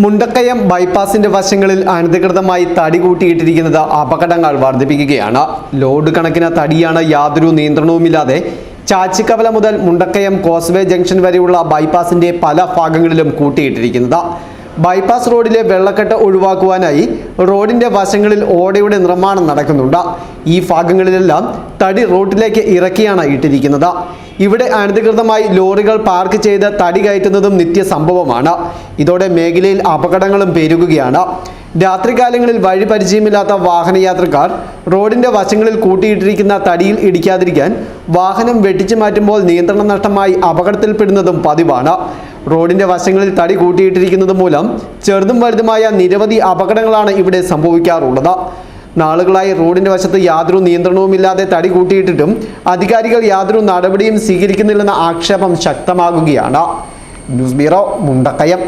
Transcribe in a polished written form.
മുണ്ടക്കയം ബൈപ്പാസിന്റെ വശങ്ങളിൽ അനധികൃതമായി തടി കൂട്ടിയിട്ടിരിക്കുന്നത് അപകടങ്ങൾ വർദ്ധിപ്പിക്കുകയാണ്. ലോഡ് കണക്കിന് തടിയാണ് യാതൊരു നിയന്ത്രണവുമില്ലാതെ ചാച്ചിക്കവല മുതൽ മുണ്ടക്കയം കോസ്വേ ജംഗ്ഷൻ വരെയുള്ള ബൈപ്പാസിന്റെ പല ഭാഗങ്ങളിലും കൂട്ടിയിട്ടിരിക്കുന്നത്. ബൈപ്പാസ് റോഡിലെ വെള്ളക്കെട്ട് ഒഴിവാക്കുവാനായി റോഡിന്റെ വശങ്ങളിൽ ഓടയുടെ നിർമ്മാണം നടക്കുന്നുണ്ട്. ഈ ഭാഗങ്ങളിലെല്ലാം തടി റോഡിലേക്ക് ഇറക്കിയാണ് ഇട്ടിരിക്കുന്നത്. ഇവിടെ അനധികൃതമായി ലോറികൾ പാർക്ക് ചെയ്ത് തടി കയറ്റുന്നതും നിത്യസംഭവമാണ്. ഇതോടെ മേഖലയിൽ അപകടങ്ങളും പെരുകുകയാണ്. രാത്രികാലങ്ങളിൽ വഴി പരിചയമില്ലാത്ത വാഹനയാത്രക്കാർ റോഡിന്റെ വശങ്ങളിൽ കൂട്ടിയിട്ടിരിക്കുന്ന തടിയിൽ ഇടിക്കാതിരിക്കാൻ വാഹനം വെട്ടിച്ചു മാറ്റുമ്പോൾ നിയന്ത്രണ നഷ്ടമായി അപകടത്തിൽപ്പെടുന്നതും പതിവാണ്. റോഡിന്റെ വശങ്ങളിൽ തടി കൂട്ടിയിട്ടിരിക്കുന്നത് മൂലം ചെറുതും വലുതുമായ നിരവധി അപകടങ്ങളാണ് ഇവിടെ സംഭവിക്കാറുള്ളത്. നാളുകളായി റോഡിന്റെ വശത്ത് യാതൊരു നിയന്ത്രണവുമില്ലാതെ തടി കൂട്ടിയിട്ടിട്ടും അധികാരികൾ യാതൊരു നടപടിയും സ്വീകരിക്കുന്നില്ലെന്ന ആക്ഷേപം ശക്തമാകുകയാണ്. News bureau, Mundakayam.